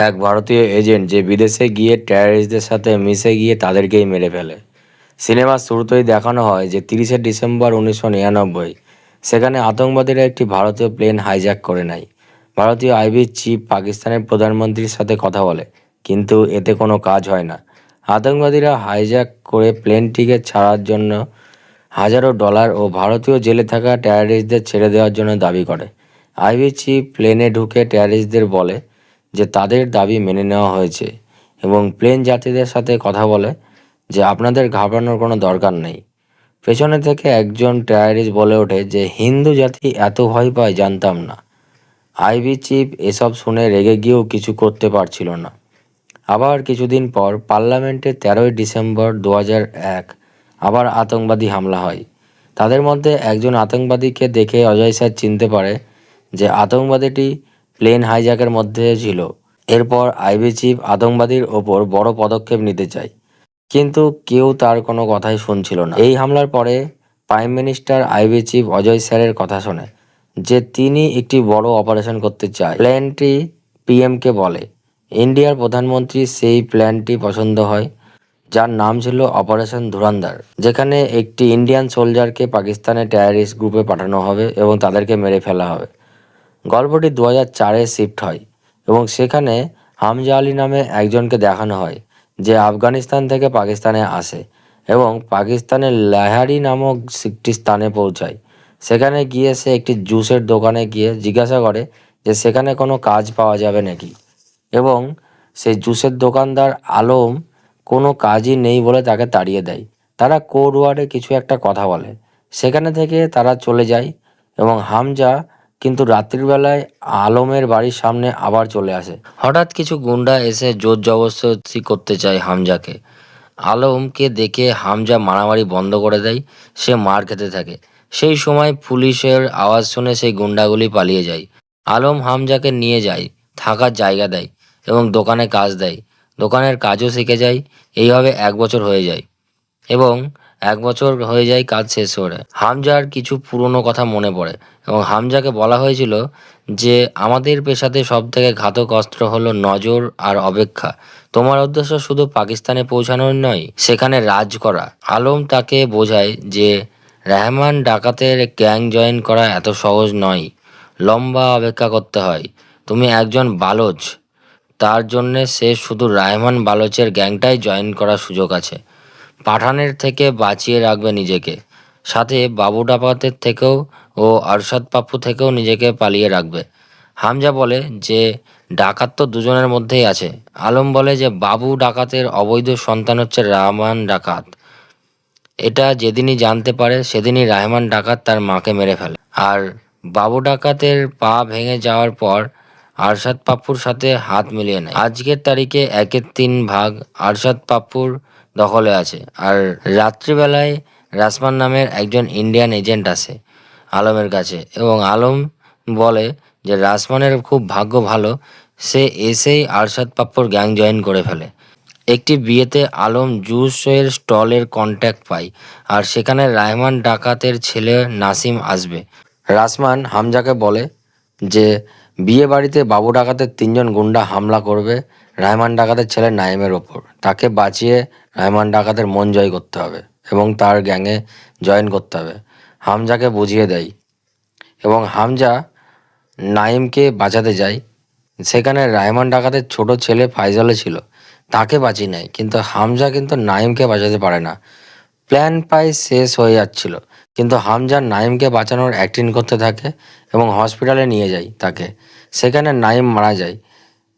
এক ভারতীয় এজেন্ট যে বিদেশে গিয়ে টেররিস্টদের সাথে মিশে গিয়ে তাদেরকেই মেরে ফেলে। সিনেমার শুরুতেই দেখানো হয় যে 30শে ডিসেম্বর 1999 সেখানে আতঙ্কবাদীরা একটি ভারতীয় প্লেন হাইজ্যাক করে নেয়। ভারতীয় আইবি চিফ পাকিস্তানের প্রধানমন্ত্রীর সাথে কথা বলে, কিন্তু এতে কোনো কাজ হয় না। আতঙ্কবাদীরা হাইজ্যাক করে প্লেনটিকে ছাড়ার জন্য হাজারো ডলার ও ভারতীয় জেলে থাকা টেররিস্টদের ছেড়ে দেওয়ার জন্য দাবি করে। আইবি চিফ প্লেনে ঢুকে টেররিস্টদের বলে যে তাদের দাবি মেনে নেওয়া হয়েছে এবং প্লেন যাত্রীদের সাথে কথা বলে যে আপনাদের ঘাবড়ানোর কোনো দরকার নেই। পেছনে থেকে একজন টেররিস্ট বলে ওঠে যে হিন্দু জাতি এত ভয় পায় জানতাম না। আইবি চিফ এসব শুনে রেগে গিয়েও কিছু করতে পারছিল না। আবার কিছুদিন পর পার্লামেন্টে 13ই ডিসেম্বর 2001 আবার আতঙ্কবাদী হামলা হয়। তাদের মধ্যে একজন আতঙ্কবাদীকে দেখে অজয় স্যার চিনতে পারে যে আতঙ্কবাদীটি প্লেন হাইজ্যাকের মধ্যে ছিল। এরপর আইবি চিফ আতঙ্কবাদীর ওপর বড় পদক্ষেপ নিতে চায়, কিন্তু কেউ তার কোনো কথাই শুনছিল না। এই হামলার পরে prime minister IB chief Ajay স্যারের কথা শোনে যে তিনি একটি বড় অপারেশন করতে চায়। প্ল্যানটি পিএমকে বলে। ইন্ডিয়ার প্রধানমন্ত্রী সেই প্ল্যানটি পছন্দ হয়, যার নাম ছিল অপারেশন ধুরন্ধর, যেখানে একটি ইন্ডিয়ান সোলজারকে পাকিস্তানের টেররিস্ট গ্রুপে পাঠানো হবে এবং তাদেরকে মেরে ফেলা হবে। গল্পটি 2004-এ শিফট হয় এবং সেখানে হামজা আলী নামে একজনকে দেখানো হয় যে আফগানিস্তান থেকে পাকিস্তানে আসে এবং পাকিস্তানের লাহারি নামক একটি স্থানে পৌঁছায়। সেখানে গিয়ে সে একটি জুসের দোকানে গিয়ে জিজ্ঞাসা করে যে সেখানে কোনো কাজ পাওয়া যাবে নাকি, এবং সেই জুসের দোকানদার আলম কোনো কাজই নেই বলে তাকে তাড়িয়ে দেয়। তারা কোড ওয়ার্ডে কিছু একটা কথা বলে, সেখানে থেকে তারা চলে যায় এবং হামজা কিন্তু রাত্রিবেলায় আলমের বাড়ির সামনে আবার চলে আসে। হঠাৎ কিছু গুন্ডা এসে জোর জবরদস্তি করতে চায় হামজাকে। আলমকে দেখে হামজা মারামারি বন্ধ করে দেয়, সে মার খেতে থাকে। সেই সময় পুলিশের আওয়াজ শুনে সেই গুন্ডাগুলি পালিয়ে যায়। আলম হামজাকে নিয়ে যায়, থাকার জায়গা দেয় এবং দোকানে কাজ দেয়। দোকানের কাজও শিখে যায়। এইভাবে 1 বছর হয়ে যায় এবং 1 বছর হয়ে যায় কাজ শেষ করে। হামজার কিছু পুরনো কথা মনে পড়ে এবং হামজাকে বলা হয়েছিল যে আমাদের পেশাতে সবথেকে ঘাতক অস্ত্র হলো নজর আর অপেক্ষা। তোমার উদ্দেশ্য শুধু পাকিস্তানে পৌঁছানোর নয়, সেখানে রাজ করা। আলম তাকে বোঝায় যে রহমান ডাকাতের গ্যাং জয়েন করা এত সহজ নয়, লম্বা অপেক্ষা করতে হয়। তুমি একজন বালোচ, তার জন্যে সে শুধু রায়মান বালোচের গ্যাংটাই জয়েন করার সুযোগ আছে। পাঠানের থেকে বাঁচিয়ে রাখবে নিজেকে, সাথে বাবু ডাকাতের থেকেও ও আরশাদ পাপ্পু থেকেও নিজেকে পালিয়ে রাখবে। হামজা বলে যে ডাকাত তো দুজনের মধ্যেই আছে। আলম বলে যে বাবু ডাকাতের অবৈধ সন্তান হচ্ছে রহমান ডাকাত। এটা যেদিনই জানতে পারে সেদিনই রহমান ডাকাত তার মাকে মেরে ফেলে। আর বাবু ডাকাতের পা ভেঙে যাওয়ার পর আরশাদ পাপ্পুর সাথে হাত মিলিয়ে নেয়। আজকের তারিখে 1/3 আরশাদ পাপ্পুর দখলে আছে। আর রাত্রিবেলায় রাসমান নামের একজন ইন্ডিয়ান এজেন্ট আসে আলমের কাছে এবং আলম বলে যে রাসমানের খুব ভাগ্য ভালো, সে এসেই আরশাদ পাপ্পুর গ্যাং জয়েন করে ফেলে। একটি বিয়েতে আলম জুসের স্টলের কন্ট্যাক্ট পায় আর সেখানে রায়মান ডাকাতের ছেলে নাসিম আসবে। রাসমান হামজাকে বলে যে বিয়ে বাড়িতে বাবু ডাকাতের 3জন গুন্ডা হামলা করবে রায়মান ডাকাতের ছেলে নাইমের ওপর। তাকে বাঁচিয়ে রায়মান ডাকাতের মন জয় করতে হবে এবং তার গ্যাংয়ে জয়েন করতে হবে। হামজাকে বুঝিয়ে দেয় এবং হামজা নাইমকে বাঁচাতে যায়। সেখানে রায়মান ডাকাতের ছোট ছেলে ফাইজলে ছিল, তাকে বাঁচিয়ে নেয়, কিন্তু হামজা কিন্তু নাইমকে বাঁচাতে পারে না। প্ল্যান প্রায় শেষ হয়ে যাচ্ছিল, কিন্তু হামজা নাইমকে বাঁচানোর অ্যাক্টিং করতে থাকে এবং হসপিটালে নিয়ে যায় তাকে। সেখানে নাইম মারা যায়।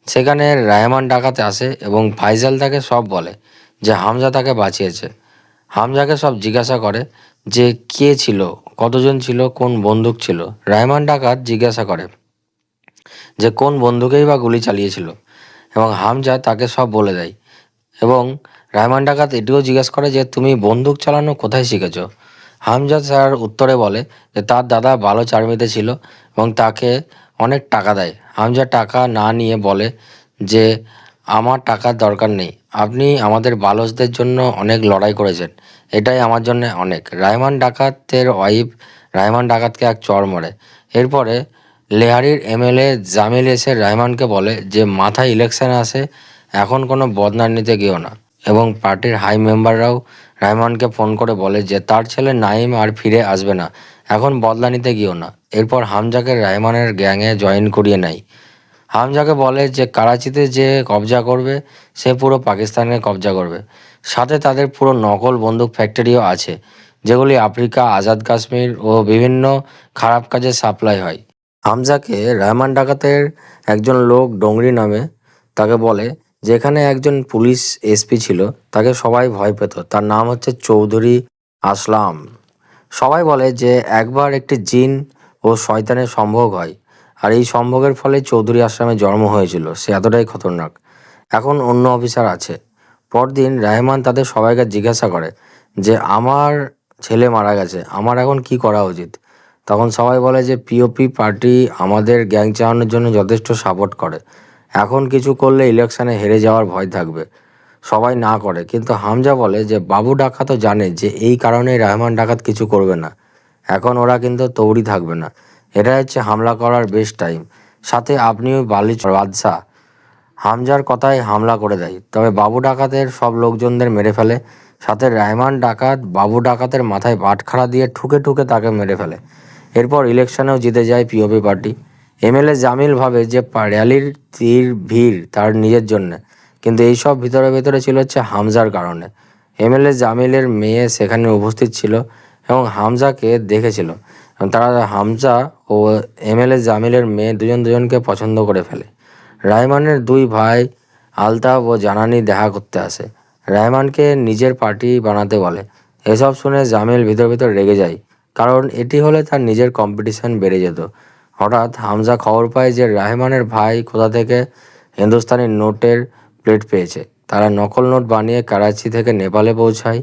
সেখানে রায়মান ডাকাতে আসে এবং ফাইজাল তাকে সব বলে যে হামজা তাকে বাঁচিয়েছে। হামজাকে সব জিজ্ঞাসা করে যে কে ছিল, কতজন ছিল, কোন বন্দুক ছিল। রায়মান ডাকাত জিজ্ঞাসা করে যে কোন বন্দুকেই বা গুলি চালিয়েছিল এবং হামজা তাকে সব বলে দেয়। এবং রায়মান ডাকাত এটিও জিজ্ঞেস করে যে তুমি বন্দুক চালানো কোথায় শিখেছো। হামজা তার উত্তরে বলে যে তার দাদা ভালো আর্মিতে ছিল এবং তাকে অনেক টাকা দেয়। হামজা টাকা না নিয়ে বলে যে আমার টাকার দরকার নেই, আপনি আমাদের বালচদের জন্য অনেক লড়াই করেছেন, এটাই আমার জন্য অনেক। রায়মান ডাকাতের ওয়াইফ রায়মান ডাকাতকে এক চড় মারে। এরপরে লেহারির এমএলএ জামিল এসে রহমানকে বলে যে মাথায় ইলেকশন আসে, এখন কোনো বদনাম নিতে গিয়েও না। এবং পার্টির হাই মেম্বাররাও রহমানকে ফোন করে বলে যে তার ছেলে নাইম আর ফিরে আসবে না, এখন বদলা নিতে গিয়েও না। এরপর হামজাকে রহমানের গ্যাংয়ে জয়েন করিয়ে নেয়। হামজাকে বলে যে করাচিতে যে কবজা করবে সে পুরো পাকিস্তানে কবজা করবে, সাথে তাদের পুরো নকল বন্দুক ফ্যাক্টরিও আছে যেগুলি আফ্রিকা, আজাদ কাশ্মীর ও বিভিন্ন খারাপ কাজে সাপ্লাই হয়। হামজাকে রহমান ডাকাতের একজন লোক ডোংরি নামে তাকে বলে, যেখানে একজন পুলিশ এসপি ছিল, তাকে সবাই ভয় পেত। তার নাম হচ্ছে চৌধুরী আসলাম। সবাই বলে যে একবার একটি জিন ও শয়তানের সম্ভোগ হয়, আর এই সম্ভোগের ফলে চৌধুরী আসলামের জন্ম হয়েছিল। সে এতটাই খতরনাক। এখন অন্য অফিসার আছে। পরদিন রহমান তাদের সবাইকে জিজ্ঞাসা করে যে আমার ছেলে মারা গেছে, আমার এখন কি করা উচিত। তখন সবাই বলে যে পিওপি পার্টি আমাদের গ্যাং চালানোর জন্য যথেষ্ট সাপোর্ট করে, এখন কিছু করলে ইলেকশনে হেরে যাওয়ার ভয় থাকবে। সবাই না করে, কিন্তু হামজা বলে যে বাবু ডাকাতও জানে যে এই কারণেই রহমান ডাকাত কিছু করবে না, এখন ওরা কিন্তু তৈরি থাকবে না, এটা হচ্ছে হামলা করার বেস্ট টাইম। সাথে আপনিও বালিচ বাদশাহ। হামজার কথায় হামলা করে দেয়, তবে বাবু ডাকাতের সব লোকজনদের মেরে ফেলে। সাথে রহমান ডাকাত বাবু ডাকাতের মাথায় বাটখারা দিয়ে ঠুকে ঠুকে তাকে মেরে ফেলে। এরপর ইলেকশনেও জিতে যায় পিওপি পার্টি। এমএলএ জামিল ভাবে যে র্যালির তীর ভিড় তার নিজের জন্যে, কিন্তু এইসব ভিতরে ভিতরে ছিল হচ্ছে হামজার কারণে। এমএলএ জামিলের মেয়ে সেখানে উপস্থিত ছিল এবং হামজাকে দেখেছিল, এবং তারা হামজা ও এমএলএ জামিলের মেয়ে দুজন দুজনকে পছন্দ করে ফেলে। রায়মানের দুই ভাই আলতাফ ও জানানি দেখা করতে আসে, রায়মানকে নিজের পার্টি বানাতে বলে। এসব শুনে জামিল ভিতর ভিতর রেগে যায়, কারণ এটি হলে তার নিজের কম্পিটিশন বেড়ে যেত। হঠাৎ হামজা খবর পায় যে রাহমানের ভাই কোথা থেকে হিন্দুস্তানি নোটের প্লেট পেয়েছে। তারা নকল নোট বানিয়ে করাচি থেকে নেপালে পৌঁছায়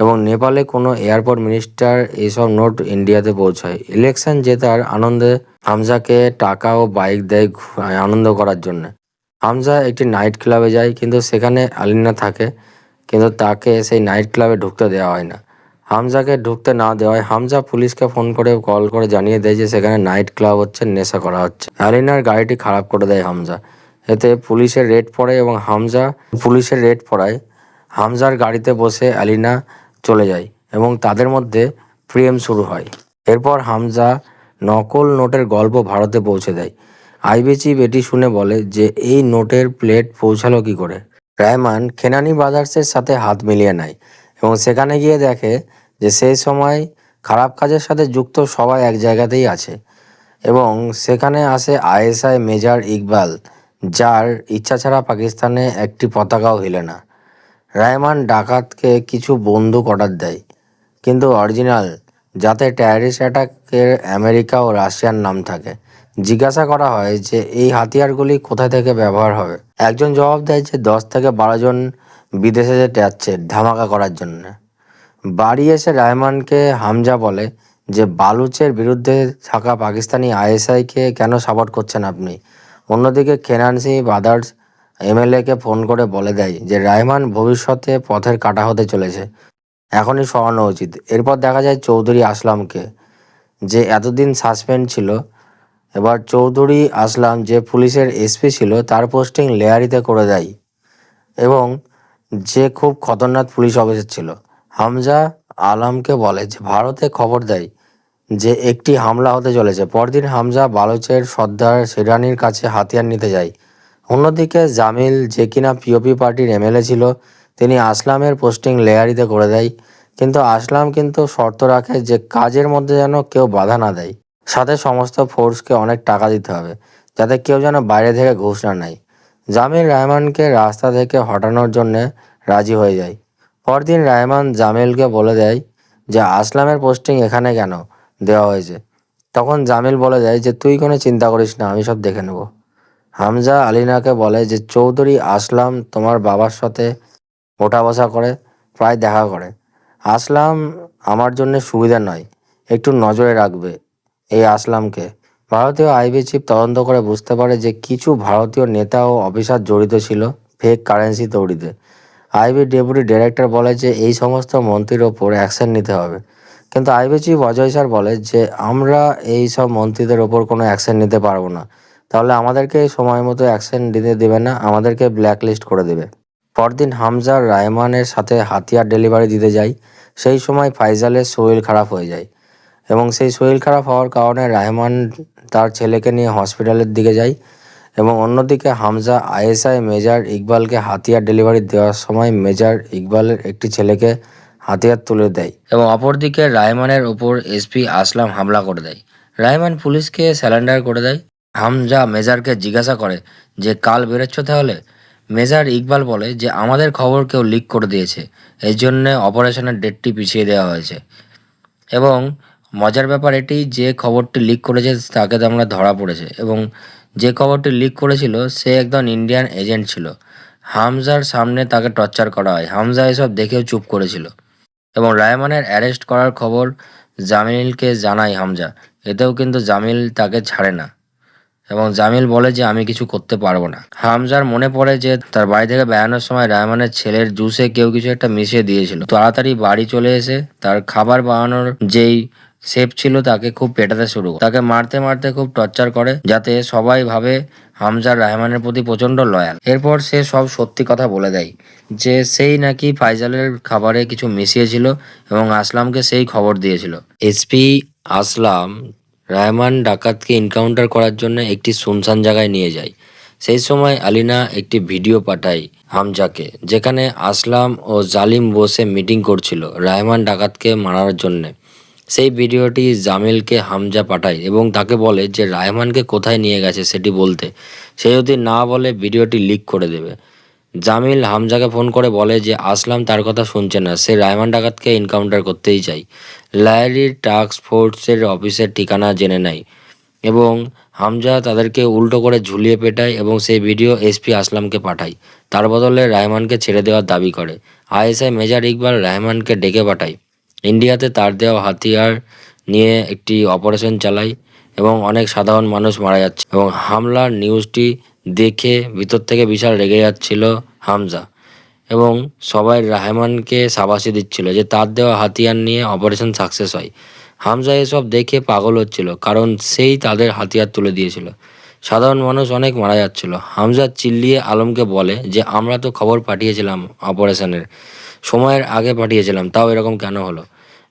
এবং নেপালে কোনো এয়ারপোর্ট মিনিস্টার এইসব নোট ইন্ডিয়াতে পৌঁছায়। ইলেকশন জেতার আনন্দে হামজাকে টাকা ও বাইক দেয় আনন্দ করার জন্য। হামজা একটি নাইট ক্লাবে যায়, কিন্তু সেখানে আলিনা থাকে, কিন্তু তাকে সেই নাইট ক্লাবে ঢুকতে দেওয়া হয় না। হামজাকে ঢুকতে না দেওয়ায় হামজা পুলিশকে ফোন করে কল করে জানিয়ে দেয় যে সেখানে নাইট ক্লাব হচ্ছে, নেশা করা হচ্ছে। আলিনার গাড়িটি খারাপ করে দেয় হামজা। এতে পুলিশের রেড পড়ে এবং পুলিশের রেড পড়ায় হামজার গাড়িতে বসে আলিনা চলে যায় এবং তাদের মধ্যে প্রেম শুরু হয়। এরপর হামজা নকল নোটের গল্প ভারতে পৌঁছে দেয়। আইবি চিফ এটি শুনে বলে যে এই নোটের প্লেট পৌঁছালো কি করে। রহমান খেনানি ব্রাদার্সের সাথে হাত মিলিয়ে নেয় এবং সেখানে গিয়ে দেখে যে সেই সময় খারাপ কাজের সাথে যুক্ত সবাই এক জায়গাতেই আছে। এবং সেখানে আসে আইএসআই মেজর ইকবাল, যার ইচ্ছা ছাড়া পাকিস্তানে একটি পতাকাও হিলে না। রহমান ডাকাতকে কিছু বন্দুক অর্ডার দেয়, কিন্তু অরিজিনাল, যাতে টেররিস্ট অ্যাটাকের আমেরিকা ও রাশিয়ার নাম থাকে। জিজ্ঞাসা করা হয় যে এই হাতিয়ারগুলি কোথা থেকে ব্যবহার হবে। একজন জবাব দেয় যে 10 থেকে 12 জন বিদেশে যাচ্ছে ধামাকা করার জন্য। বাড়ি এসে রহমানকে হামজা বলে যে বালুচের বিরুদ্ধে থাকা পাকিস্তানি আইএসআইকে কেন সাপোর্ট করছেন আপনি। অন্যদিকে খেনানসি ব্রাদার্স এমএলএকে ফোন করে বলে দেয় যে রহমান ভবিষ্যতে পথের কাঁটা হতে চলেছে, এখনই সরানো উচিত। এরপর দেখা যায় চৌধুরী আসলামকে, যে এতদিন সাসপেন্ড ছিল। এবার চৌধুরী আসলাম, যে পুলিশের এসপি ছিল, তার পোস্টিং লেয়ারিতে করে দেয় এবং যে খুব খতরনাক পুলিশ অফিসার ছিল। হামজা আলমকে বলে যে ভারতে খবর দেয় যে একটি হামলা হতে চলেছে। পরদিন হামজা বালুচের সর্দার শিরানির কাছে হাতিয়ার নিতে যায়। অন্যদিকে জামিল, যে কিনা পিওপি পার্টির এমএলএ ছিল, তিনি আসলামের পোস্টিং লেয়ারিতে করে দেয়। কিন্তু আসলাম শর্ত রাখে যে কাজের মধ্যে যেন কেউ বাধা না দেয়, সাথে সমস্ত ফোর্সকে অনেক টাকা দিতে হবে, যাতে কেউ যেন বাইরে থেকে ঘুষ না নেয়। জামিল রহমানকে রাস্তা থেকে হটানোর জন্য রাজি হয়ে যায়। পরদিন রহমান জামিলকে বলে দেয় যে আসলামের পোস্টিং এখানে কেন দেওয়া হয়েছে। তখন জামিল বলে দেয় যে তুই কোনো চিন্তা করিস না, আমি সব দেখে নেব। হামজা আলিনাকে বলে যে চৌধুরী আসলাম তোমার বাবার সাথে ওঠা বসা করে, প্রায় দেখা করে। আসলাম আমার জন্য সুবিধা নয়, একটু নজরে রাখবে এই আসলামকে। ভারতীয় আইবি চিফ তদন্ত করে বুঝতে পারে যে কিছু ভারতীয় নেতা ও অফিসার জড়িত ছিল ফেক কারেন্সি তৈরিতে। আইবি ডেপুটি ডিরেক্টর বলে যে এই সমস্ত মন্ত্রীর ওপর অ্যাকশন নিতে হবে। কিন্তু আইবি চিফ অজয় স্যার বলে যে আমরা এই সব মন্ত্রীদের ওপর কোনো অ্যাকশন নিতে পারবো না, তাহলে আমাদেরকে সময় মতো অ্যাকশন দিতে দেবে না, আমাদেরকে ব্ল্যাকলিস্ট করে দেবে। পরদিন হামজা রায়মানের সাথে হাতিয়ার ডেলিভারি দিতে যায়। সেই সময় ফাইজালের শরীর খারাপ হয়ে যায় এবং সেই শরীর খারাপ হওয়ার কারণে রায়মান তার ছেলেকে নিয়ে হসপিটালের দিকে যায় এবং অন্যদিকে হামজা আইএসআই মেজর ইকবালকে হাতিয়ার ডেলিভারি দেওয়ার সময় মেজর ইকবালের একটি ছেলেকে হাতিয়ার তুলে দেয় এবং অপরদিকে রায়মানের ওপর এসপি আসলাম হামলা করে দেয়। রায়মান পুলিশকে স্যালেন্ডার করে দেয়। হামজা মেজরকে জিজ্ঞাসা করে যে কাল বেরোচ্ছ তাহলে? মেজর ইকবাল বলে যে আমাদের খবর কেউ লিক করে দিয়েছে, এই জন্যে অপারেশনের ডেটটি পিছিয়ে দেওয়া হয়েছে। এবং মজার ব্যাপার এটি যে খবরটি লিক করেছে তাকে তো আমরা ধরা পড়েছে এবং যে খবরটি লিক করেছিল সে একজন ইন্ডিয়ান এজেন্ট ছিল। হামজার সামনে তাকে টর্চার করা হয়। হামজা এসব দেখেও চুপ করেছিল এবং রায়মানের অ্যারেস্ট করার খবর জামিলকে জানায় হামজা। এতেও কিন্তু জামিল তাকে ছাড়ে না এবং জামিল বলে যে আমি কিছু করতে পারবো না। হামজার মনে পড়ে যে তার বাড়ি থেকে বেড়ানোর সময় রায়মানের ছেলের জুসে কেউ কিছু একটা মিশিয়ে দিয়েছিল। তাড়াতাড়ি বাড়ি চলে এসে তার খাবার বানানোর যেই শেফ ছিল তাকে খুব পেটাতে শুরু করে। তাকে মারতে মারতে খুব টর্চার করে যাতে সবাই ভাবে হামজা রায়মানের প্রতি প্রচন্ড লয়াল। এরপর সে সব সত্যি কথা বলে দেয় যে সেই নাকি ফাইজালের খাবারে কিছু মিশিয়েছিল এবং আসলামকে সেই খবর দিয়েছিল। এসপি আসলাম রায়মান ডাকাতকে এনকাউন্টার করার জন্য একটি শুনশান জায়গায় নিয়ে যায়। সেই সময় আলিনা একটি ভিডিও পাঠায় হামজাকে, যেখানে আসলাম ও জালিম বসে মিটিং করছিল রায়মান ডাকাতকে মারার জন্যে। সেই ভিডিওটি জামিলকে হামজা পাঠায় এবং তাকে বলে যে রায়মানকে কোথায় নিয়ে গেছে সেটি বলতে। সে যদি না বলে ভিডিওটি লিক করে দেবে। জামিল হামজাকে ফোন করে বলে যে আসলাম তার কথা শুনছে না, সে রায়মান ডাকাতকে এনকাউন্টার করতেই চায়। লায়ারির টাস্ক ফোর্সের অফিসের ঠিকানা জেনে নেয় এবং হামজা তাদেরকে উল্টো করে ঝুলিয়ে পেটায় এবং সেই ভিডিও এসপি আসলামকে পাঠায়। তার বদলে রায়মানকে ছেড়ে দেওয়ার দাবি করে। আইএসআই মেজর ইকবাল রায়মানকে ডেকে পাঠায়। ইন্ডিয়াতে তার দেওয়া হাতিয়ার নিয়ে একটি অপারেশন চালায় এবং অনেক সাধারণ মানুষ মারা যাচ্ছে এবং হামলার নিউজটি দেখে ভিতর থেকে বিশাল রেগে যাচ্ছিল হামজা এবং সবাই রাহমানকে শাবাশি দিচ্ছিল যে তার দেওয়া হাতিয়ার নিয়ে অপারেশন সাকসেস হয়। হামজা এসব দেখে পাগল হচ্ছিল কারণ সেই তাদের হাতিয়ার তুলে দিয়েছিল। সাধারণ মানুষ অনেক মারা যাচ্ছিল। হামজা চিল্লিয়ে আলমকে বলে যে আমরা তো খবর পাঠিয়েছিলাম অপারেশনের, সময়ের আগে পাঠিয়েছিলাম, তাও এরকম কেন হলো?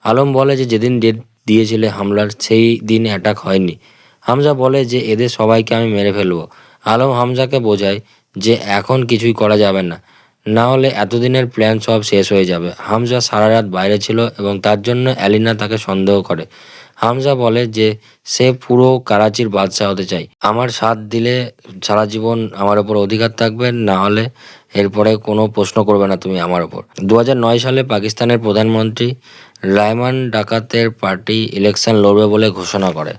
আলম বলে যে যেদিন ডেট দিয়েছিলে হামলার সেই দিন অ্যাটাক হয়নি। হামজা বলে যে এদের সবাইকে আমি মেরে ফেলবো। আলম হামজাকে বোঝায় যে এখন কিছুই করা যাবে না, না হলে এতদিনের প্ল্যান সব শেষ হয়ে যাবে। হামজা সারা রাত বাইরে ছিল এবং তার জন্য অ্যালিনা তাকে সন্দেহ করে। হামজা বলে যে সে পুরো করাচির বাদশা হতে চায়। আমার সাথ দিলে সারা জীবন আমার ওপর অধিকার থাকবে, না হলে এরপরে কোনো প্রশ্ন করবে না তুমি আমার ওপর। 2009 সালে পাকিস্তানের প্রধানমন্ত্রী রায়মান ডাকাতের পার্টি ইলেকশন লড়বে বলে ঘোষণা করে।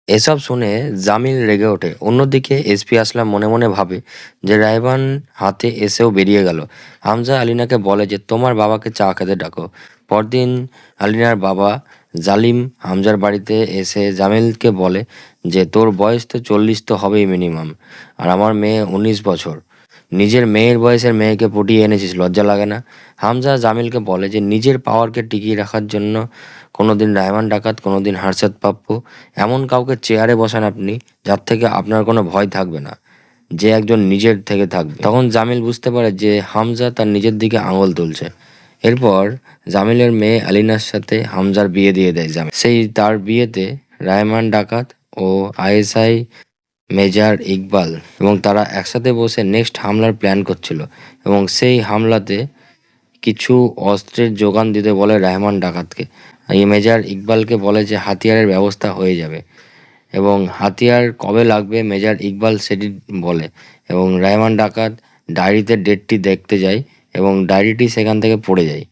এসব শুনে জামিল রেগে ওঠে। অন্যদিকে এসপি আসলাম মনে মনে ভাবে যে রায়মান হাতে এসেও বেরিয়ে গেল। হামজা আলিনাকে বলে যে তোমার বাবাকে চা খেতে ডাকো। পরদিন আলিনার বাবা জালিম হামজার বাড়িতে এসে জামিলকে বলে যে তোর বয়স তো 40 তো হবেই মিনিমাম, আর আমার মেয়ে 19 বছর। নিজের মেয়ের বয়সের মেয়েকে পটিয়ে এনেছিস, লজ্জা লাগে না? হামজা জামিলকে বলে যে নিজের পাওয়ারকে টিকিয়ে রাখার জন্য কোনোদিন রায়মান ডাকাত, কোনোদিন হার্ষদ পাপ্পু, এমন কাউকে চেয়ারে বসান আপনি যার থেকে আপনার কোনো ভয় থাকবে না, যে একজন নিজের থেকে থাকবে। তখন জামিল বুঝতে পারে যে হামজা তার নিজের দিকে আঙুল তুলছে। এরপর জামিলের মেয়ে আলিনার সাথে হামজার বিয়ে দিয়ে দেয় জামিল। সেই তার বিয়েতে রায়মান ডাকাত ও আইএসআই মেজর ইকবাল এবং তারা একসাথে বসে নেক্সট হামলার প্ল্যান করছিল এবং সেই হামলাতে কিছু অস্ত্রের যোগান দিতে বলে রাহমান ডাকাতকে। এই মেজর ইকবালকে বলে যে হাতিয়ারের ব্যবস্থা হয়ে যাবে এবং হাতিয়ার কবে লাগবে মেজর ইকবাল সেটি বলে এবং রাহমান ডাকাত ডায়েরিতে ডেটটি দেখতে যায় এবং ডায়েরিটি সেখান থেকে পড়ে যায়।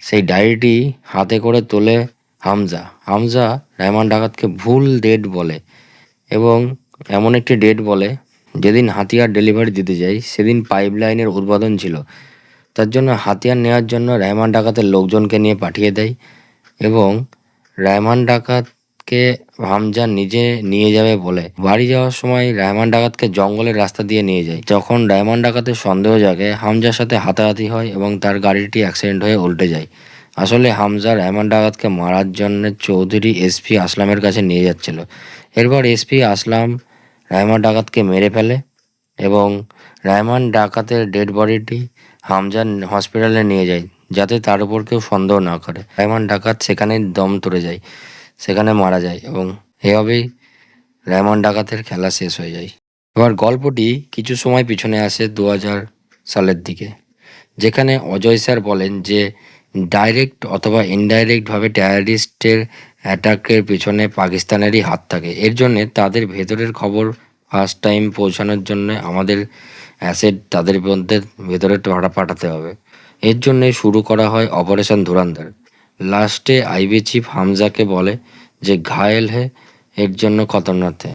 সেই ডায়েরিটি হাতে করে তোলে হামজা। হামজা রাহমান ডাকাতকে ভুল ডেট বলে এবং এমন একটি ডেট বলে যেদিন হাতিয়ার ডেলিভারি দিতে যায় সেদিন পাইপলাইনের উদ্বোধন ছিল। তার জন্য হাতিয়ার নেওয়ার জন্য রাহমান ডাকাতের লোকজনকে নিয়ে পাঠিয়ে দেয় এবং রাহমান ডাকাতকে হামজা নিজে নিয়ে যাবে বলে বাড়ি যাওয়ার সময় রাহমান ডাকাতকে জঙ্গলের রাস্তা দিয়ে নিয়ে যায়। যখন রাহমান ডাকাতের সন্দেহ জাগে হামজার সাথে হাতাহাতি হয় এবং তার গাড়িটি অ্যাক্সিডেন্ট হয়ে উল্টে যায়। আসলে হামজা রহমান ডাকাতকে মারার জন্য চৌধুরী এসপি আসলামের কাছে নিয়ে যাচ্ছিল। এরপর এসপি আসলাম রহমান ডাকাতকে মেরে ফেলে এবং রহমান ডাকাতের ডেড বডিটি হামজার হসপিটালে নিয়ে যায়, যাতে তার উপর কেউ সন্দেহ না করে। রহমান ডাকাত সেখানে দম তুলে যায়, সেখানে মারা যায় এবং এভাবেই রহমান ডাকাতের খেলা শেষ হয়ে যায়। এবার গল্পটি কিছু সময় পিছনে আসে 2000 সালের দিকে, যেখানে অজয় স্যার বলেন যে ডাইরেক্ট অথবা ইনডাইরেক্টভাবে টেররিস্টের অ্যাটাকের পিছনে পাকিস্তানেরই হাত থাকে। এর জন্যে তাদের ভেতরের খবর ফার্স্ট টাইম পৌঁছানোর জন্য আমাদের অ্যাসেট তাদের মধ্যে ভেতরে পাঠাতে হবে। এর জন্যে শুরু করা হয় অপারেশন ধুরন্ধর। লাস্টে আইবি চিফ হামজাকে বলে যে ঘায়েল হে, এর জন্য খতরনাক है।